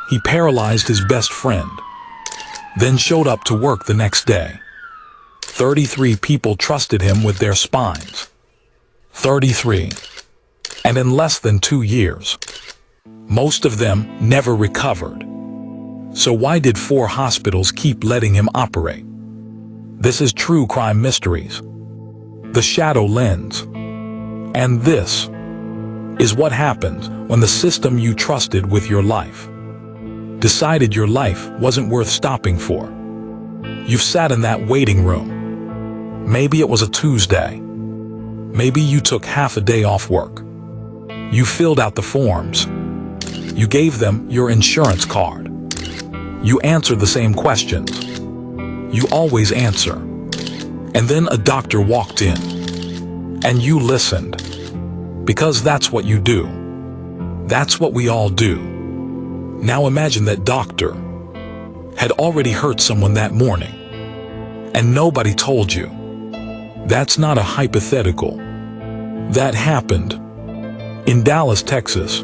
He paralyzed his best friend, then showed up to work the next day. 33 people trusted him with their spines. 33. And in less than 2 years, most of them never recovered. So why did 4 hospitals keep letting him operate? This is True Crime Mysteries, The Shadow Lens. And this is what happens when the system you trusted with your life decided your life wasn't worth stopping for. You've sat in that waiting room. Maybe it was a Tuesday. Maybe you took half a day off work. You filled out the forms. You gave them your insurance card. You answered the same questions. You always answer. And then a doctor walked in. And you listened. Because that's what you do. That's what we all do. Now imagine that doctor had already hurt someone that morning. And nobody told you. That's not a hypothetical. That happened in Dallas, Texas,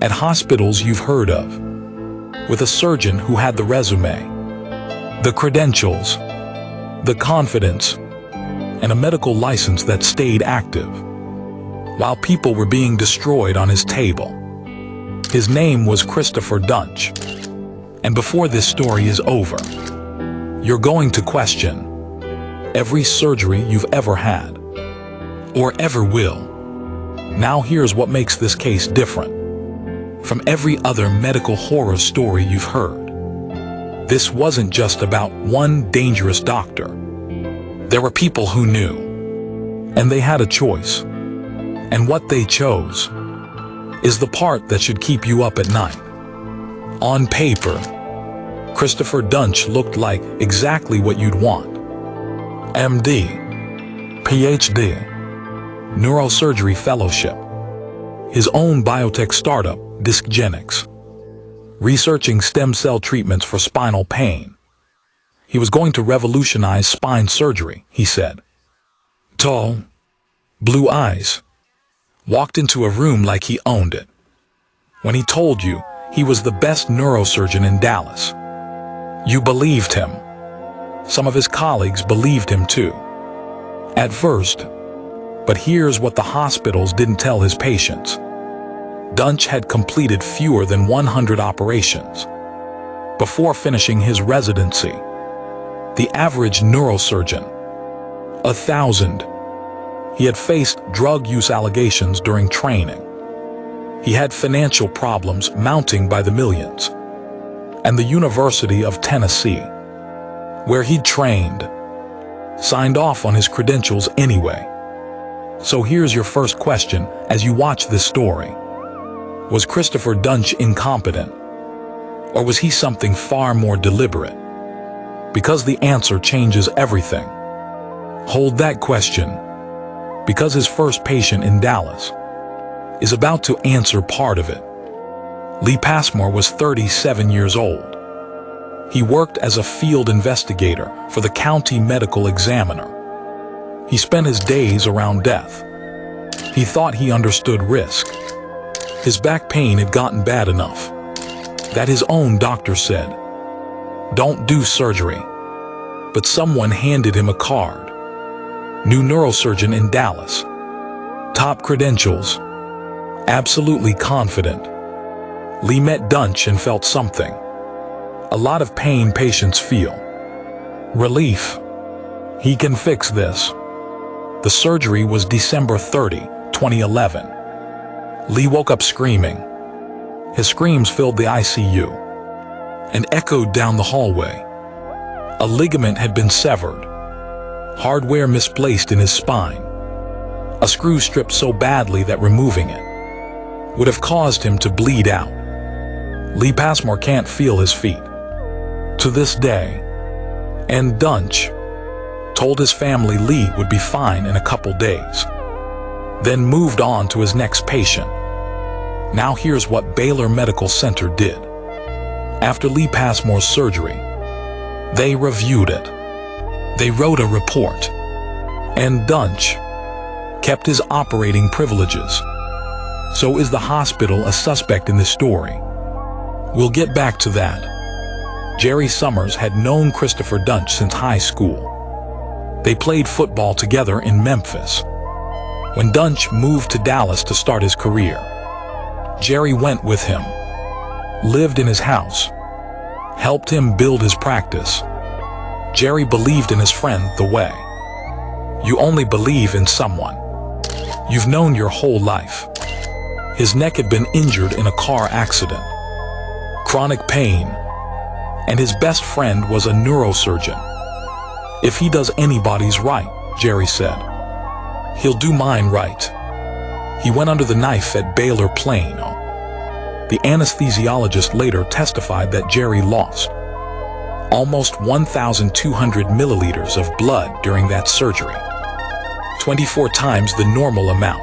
at hospitals you've heard of, with a surgeon who had the resume, the credentials, the confidence, and a medical license that stayed active, while people were being destroyed on his table. His name was Christopher Duntsch. And before this story is over, you're going to question every surgery you've ever had, or ever will. Now here's what makes this case different from every other medical horror story you've heard. This wasn't just about one dangerous doctor. There were people who knew, and they had a choice. And what they chose is the part that should keep you up at night. On paper, Christopher Duntsch looked like exactly what you'd want. MD, PhD, neurosurgery fellowship, his own biotech startup, Discgenics, researching stem cell treatments for spinal pain. He was going to revolutionize spine surgery, he said. Tall, blue eyes, walked into a room like he owned it. When he told you he was the best neurosurgeon in Dallas, you believed him. Some of his colleagues believed him too, at first. But here's what the hospitals didn't tell his patients. Duntsch had completed fewer than 100 operations before finishing his residency. The average neurosurgeon, 1,000. He had faced drug use allegations during training. He had financial problems mounting by the millions. And the University of Tennessee, where he'd trained, signed off on his credentials anyway. So here's your first question as you watch this story. Was Christopher Duntsch incompetent? Or was he something far more deliberate? Because the answer changes everything. Hold that question, because his first patient in Dallas is about to answer part of it. Lee Passmore was 37 years old. He worked as a field investigator for the county medical examiner. He spent his days around death. He thought he understood risk. His back pain had gotten bad enough that his own doctor said, "Don't do surgery." But someone handed him a card. New neurosurgeon in Dallas. Top credentials. Absolutely confident. Lee met Duntsch and felt something. A lot of pain patients feel. Relief. He can fix this. The surgery was December 30, 2011. Lee woke up screaming. His screams filled the ICU and echoed down the hallway. A ligament had been severed. Hardware misplaced in his spine. A screw stripped so badly that removing it would have caused him to bleed out. Lee Passmore can't feel his feet to this day. And Duntsch told his family Lee would be fine in a couple days, then moved on to his next patient. Now here's what Baylor Medical Center did. After Lee Passmore's surgery, they reviewed it. They wrote a report. And Duntsch kept his operating privileges. So is the hospital a suspect in this story? We'll get back to that. Jerry Summers had known Christopher Duntsch since high school. They played football together in Memphis. When Duntsch moved to Dallas to start his career, Jerry went with him, lived in his house, helped him build his practice. Jerry believed in his friend the way you only believe in someone you've known your whole life. His neck had been injured in a car accident, chronic pain, and his best friend was a neurosurgeon. If he does anybody's right, Jerry said, he'll do mine right. He went under the knife at Baylor Plano. The anesthesiologist later testified that Jerry lost almost 1,200 milliliters of blood during that surgery, 24 times the normal amount.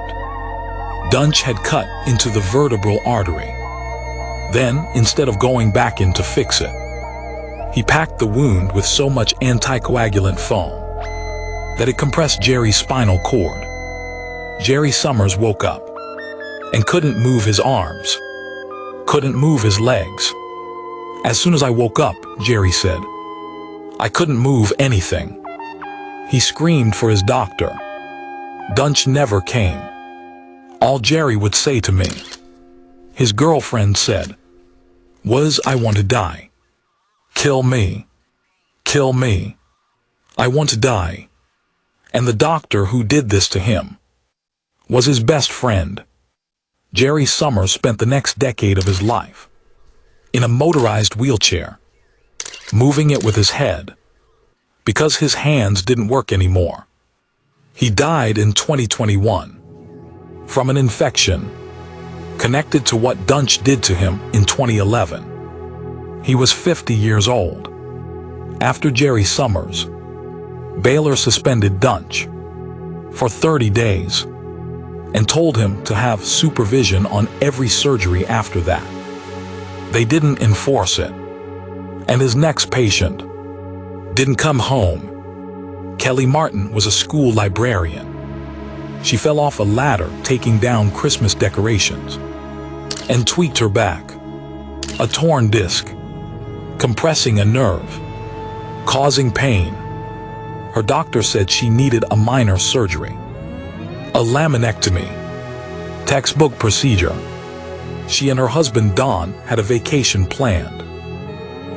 Duntsch had cut into the vertebral artery. Then, instead of going back in to fix it, he packed the wound with so much anticoagulant foam that it compressed Jerry's spinal cord. Jerry Summers woke up and couldn't move his arms, couldn't move his legs. As soon as I woke up, Jerry said, I couldn't move anything. He screamed for his doctor. Duntsch never came. All Jerry would say to me, his girlfriend said, was, I want to die. Kill me. Kill me. I want to die. And the doctor who did this to him was his best friend. Jerry Summers spent the next decade of his life in a motorized wheelchair, moving it with his head, because his hands didn't work anymore. He died in 2021 from an infection connected to what Duntsch did to him in 2011. He was 50 years old. After Jerry Summers, Baylor suspended Duntsch for 30 days and told him to have supervision on every surgery after that. They didn't enforce it, and his next patient didn't come home. Kellie Martin was a school librarian. She fell off a ladder taking down Christmas decorations and tweaked her back. A torn disc, compressing a nerve, causing pain. Her doctor said she needed a minor surgery, a laminectomy, textbook procedure. She and her husband Don had a vacation planned,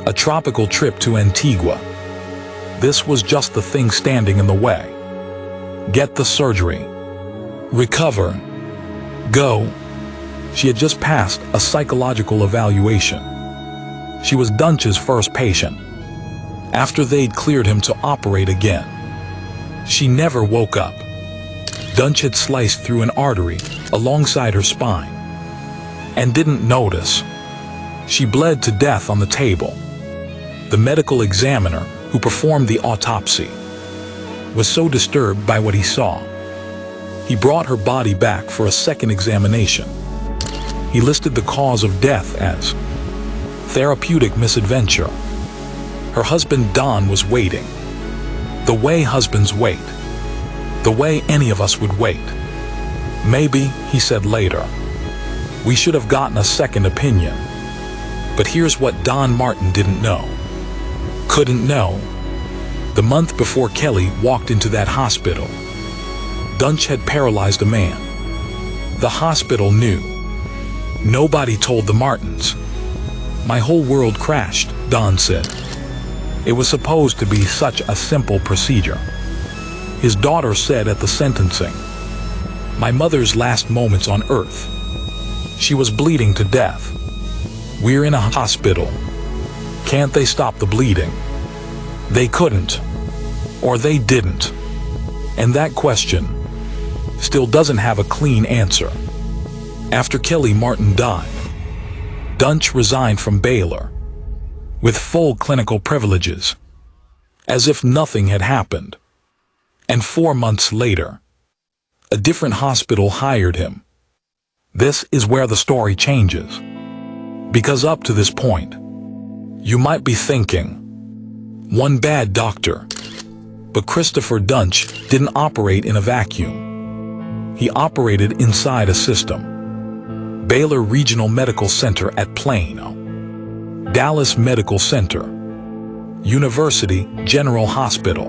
a tropical trip to Antigua. This was just the thing standing in the way. Get the surgery. Recover. Go. She had just passed a psychological evaluation. She was Duntsch's first patient, after they'd cleared him to operate again. She never woke up. Duntsch had sliced through an artery alongside her spine and didn't notice. She bled to death on the table. The medical examiner who performed the autopsy was so disturbed by what he saw, he brought her body back for a second examination. He listed the cause of death as therapeutic misadventure. Her husband Don was waiting, the way husbands wait, the way any of us would wait. Maybe, he said later, we should have gotten a second opinion. But here's what Don Martin didn't know, couldn't know. The month before Kellie walked into that hospital, Duntsch had paralyzed a man. The hospital knew. Nobody told the Martins. My whole world crashed, Don said. It was supposed to be such a simple procedure. His daughter said at the sentencing, my mother's last moments on earth. She was bleeding to death. We're in a hospital. Can't they stop the bleeding? They couldn't. Or they didn't. And that question still doesn't have a clean answer. After Kellie Martin died, Duntsch resigned from Baylor with full clinical privileges, as if nothing had happened. And 4 months later, a different hospital hired him. This is where the story changes. Because up to this point, you might be thinking, one bad doctor. But Christopher Duntsch didn't operate in a vacuum. He operated inside a system. Baylor Regional Medical Center at Plano. Dallas Medical Center, University General Hospital.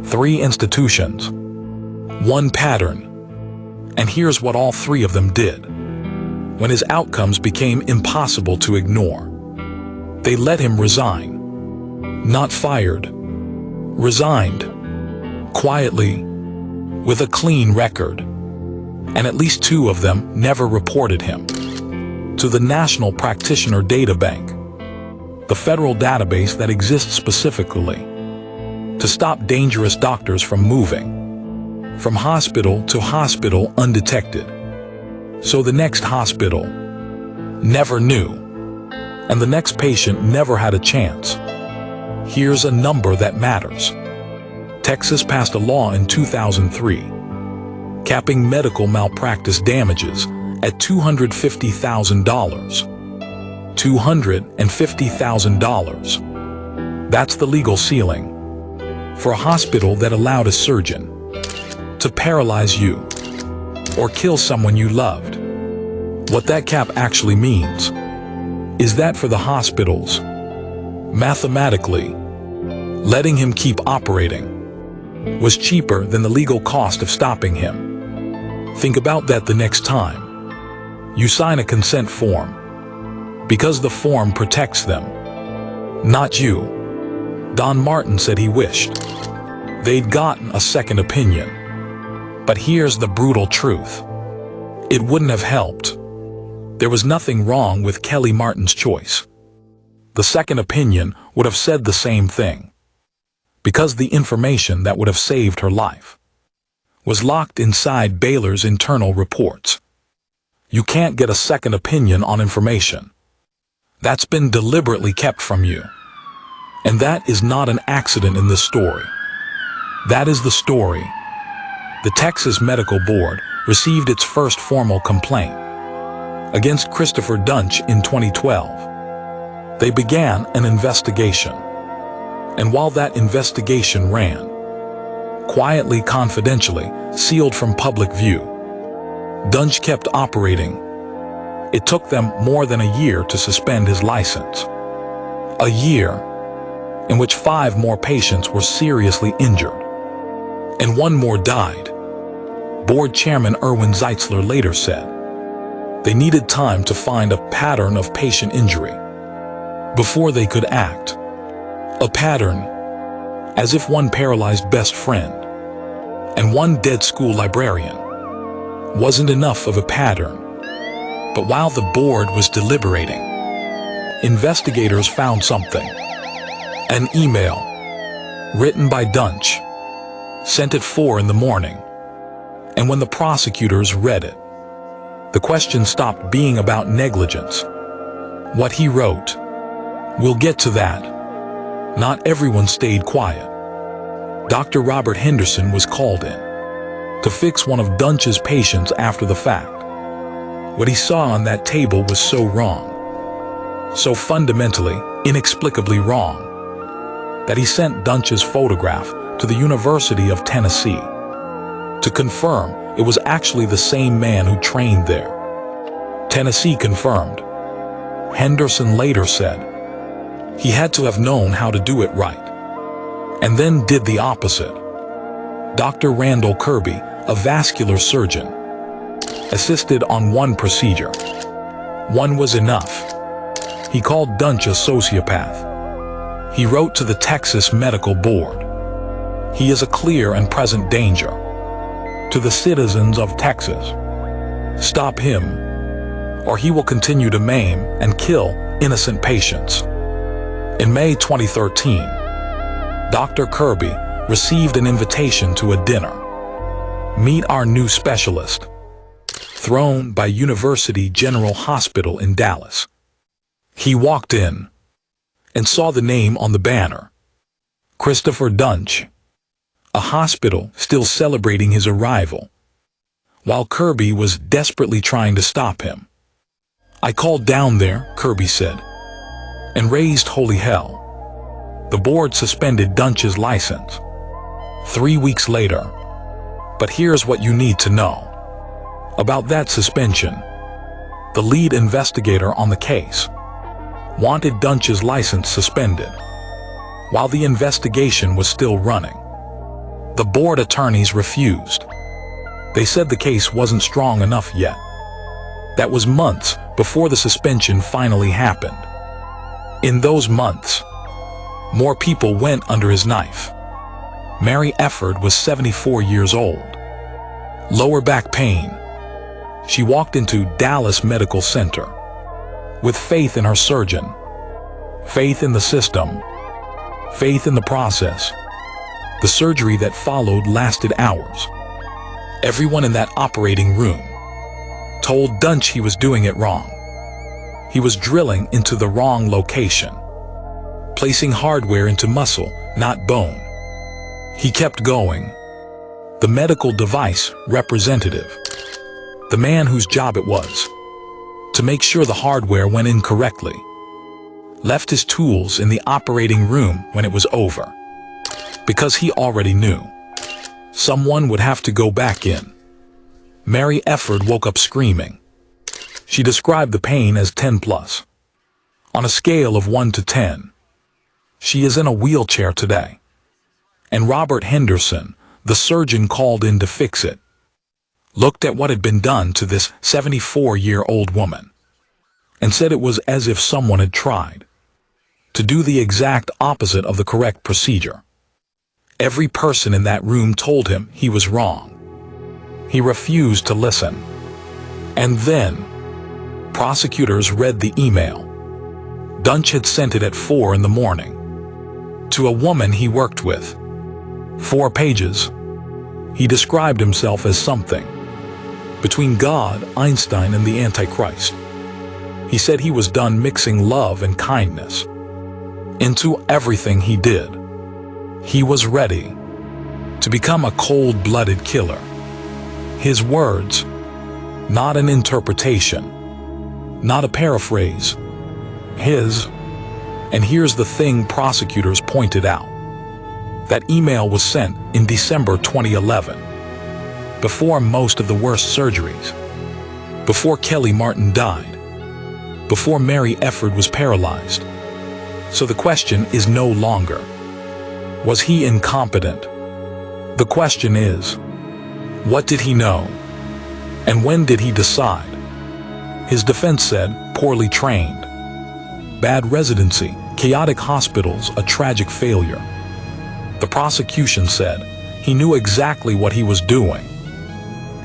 3 institutions, 1 pattern. And here's what all 3 of them did. When his outcomes became impossible to ignore, they let him resign. Not fired. Resigned. Quietly. With a clean record. And at least 2 of them never reported him to the National Practitioner Data Bank, the federal database that exists specifically to stop dangerous doctors from moving from hospital to hospital undetected. So the next hospital never knew, and the next patient never had a chance. Here's a number that matters. Texas passed a law in 2003, capping medical malpractice damages at $250,000. $250,000. That's the legal ceiling for a hospital that allowed a surgeon to paralyze you or kill someone you loved. What that cap actually means is that for the hospitals, mathematically, letting him keep operating was cheaper than the legal cost of stopping him. Think about that the next time you sign a consent form, because the form protects them, not you. Don Martin said he wished they'd gotten a second opinion. But here's the brutal truth. It wouldn't have helped. There was nothing wrong with Kellie Martin's choice. The second opinion would have said the same thing, because the information that would have saved her life was locked inside Baylor's internal reports. You can't get a second opinion on information that's been deliberately kept from you. And that is not an accident in this story. That is the story. The Texas Medical Board received its first formal complaint against Christopher Duntsch in 2012. They began an investigation. And while that investigation ran, quietly, confidentially, sealed from public view, Duntsch kept operating. It took them more than a year to suspend his license. A year in which 5 more patients were seriously injured, and 1 more died. Board Chairman Erwin Zeitzler later said they needed time to find a pattern of patient injury before they could act. A pattern, as if 1 paralyzed best friend and 1 dead school librarian wasn't enough of a pattern. But while the board was deliberating, investigators found something. An email written by Duntsch, sent at 4 in the morning. And when the prosecutors read it, the question stopped being about negligence. What he wrote, we'll get to that. Not everyone stayed quiet. Dr. Robert Henderson was called in to fix one of Duntsch's patients after the fact. What he saw on that table was so wrong, so fundamentally, inexplicably wrong, that he sent Duntsch's photograph to the University of Tennessee to confirm it was actually the same man who trained there. Tennessee confirmed. Henderson later said he had to have known how to do it right, and then did the opposite. Dr. Randall Kirby, a vascular surgeon, assisted on 1 procedure. 1 was enough. He called Duntsch a sociopath. He wrote to the Texas Medical Board, he is a clear and present danger to the citizens of Texas. Stop him, or he will continue to maim and kill innocent patients. In May 2013, Dr. Kirby received an invitation to a dinner. Meet our new specialist, thrown by University General Hospital in Dallas. He walked in and saw the name on the banner, Christopher Duntsch, a hospital still celebrating his arrival, while Kirby was desperately trying to stop him. I called down there, Kirby said, and raised holy hell. The board suspended Duntsch's license 3 weeks later. But here's what you need to know about that suspension. The lead investigator on the case, wanted Duntsch's license suspended, while the investigation was still running. The board attorneys refused. They said the case wasn't strong enough yet. That was months before the suspension finally happened. In those months, more people went under his knife. Mary Efurd was 74 years old. Lower back pain. She walked into Dallas Medical Center with faith in her surgeon, faith in the system, faith in the process. The surgery that followed lasted hours. Everyone in that operating room told Duntsch he was doing it wrong. He was drilling into the wrong location, placing hardware into muscle, not bone. He kept going. The medical device representative, the man whose job it was to make sure the hardware went in correctly, left his tools in the operating room when it was over, because he already knew someone would have to go back in. Mary Efurd woke up screaming. She described the pain as 10+. On a scale of 1 to 10, she is in a wheelchair today. And Robert Henderson, the surgeon called in to fix it, looked at what had been done to this 74-year-old woman and said it was as if someone had tried to do the exact opposite of the correct procedure. Every person in that room told him he was wrong. He refused to listen. And then, prosecutors read the email. Duntsch had sent it at 4 in the morning to a woman he worked with. 4 pages. He described himself as something between God, Einstein, and the Antichrist. He said he was done mixing love and kindness into everything he did. He was ready to become a cold-blooded killer. His words, not an interpretation, not a paraphrase. His. And here's the thing prosecutors pointed out. That email was sent in December 2011, before most of the worst surgeries, before Kellie Martin died, before Mary Efurd was paralyzed. So the question is no longer, was he incompetent? The question is, what did he know? And when did he decide? His defense said, poorly trained, bad residency, chaotic hospitals, a tragic failure. The prosecution said he knew exactly what he was doing.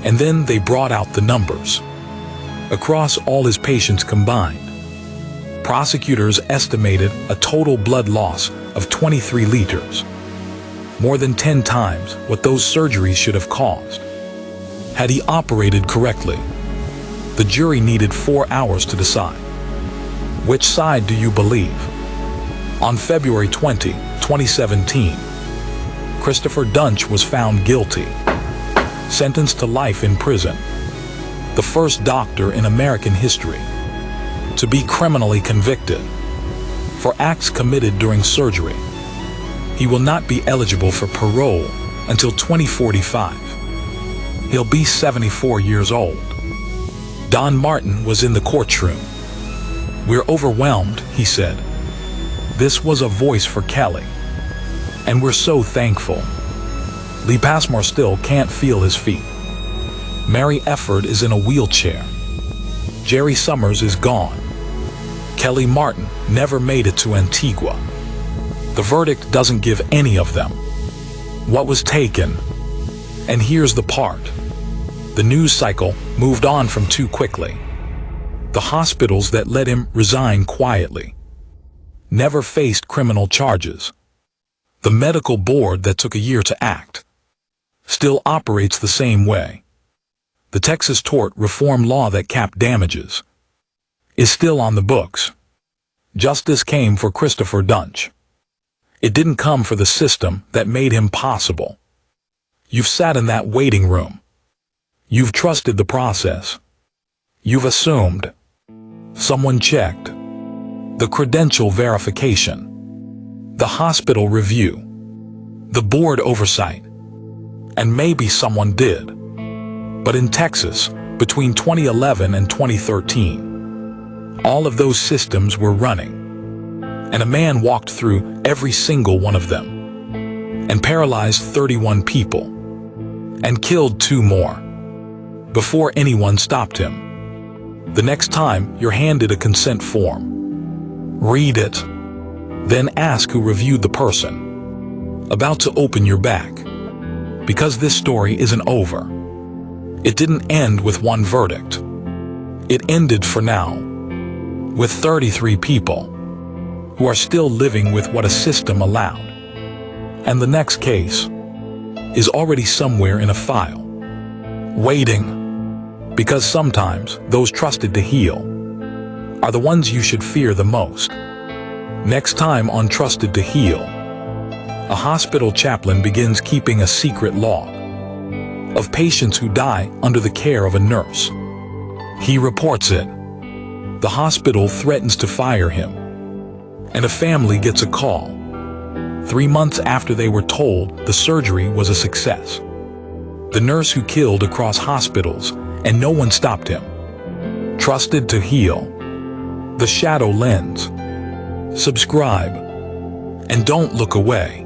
And then they brought out the numbers. Across all his patients combined, prosecutors estimated a total blood loss of 23 liters, more than 10 times what those surgeries should have caused. Had he operated correctly? The jury needed 4 hours to decide. Which side do you believe? On February 20, 2017, Christopher Duntsch was found guilty, sentenced to life in prison, the first doctor in American history to be criminally convicted for acts committed during surgery. He will not be eligible for parole until 2045. He'll be 74 years old. Don Martin was in the courtroom. We're overwhelmed, he said. This was a voice for Kellie, and we're so thankful. Lee Passmore still can't feel his feet. Mary Efurd is in a wheelchair. Jerry Summers is gone. Kellie Martin never made it to Antigua. The verdict doesn't give any of them what was taken. And here's the part. The news cycle moved on from too quickly. The hospitals that let him resign quietly never faced criminal charges. The medical board that took a year to act still operates the same way. The Texas tort reform law that capped damages is still on the books. Justice came for Christopher Duntsch. It didn't come for the system that made him possible. You've sat in that waiting room. You've trusted the process. You've assumed. Someone checked. The credential verification. The hospital review. The board oversight. And maybe someone did. But in Texas, between 2011 and 2013, All of those systems were running, and a man walked through every single one of them and paralyzed 31 people and killed 2 more before anyone stopped him. The next time you're handed a consent form, read it, then ask who reviewed the person about to open your back, because this story isn't over. It didn't end with one verdict. It ended, for now, with 33 people who are still living with what a system allowed. And the next case is already somewhere in a file, waiting, because sometimes those trusted to heal are the ones you should fear the most. Next time on Trusted to Heal, a hospital chaplain begins keeping a secret log of patients who die under the care of a nurse. He reports it. The hospital threatens to fire him, and a family gets a call 3 months after they were told the surgery was a success. The nurse who killed across hospitals, and no one stopped him. Trusted to Heal, The Shadow Lens. Subscribe, and don't look away.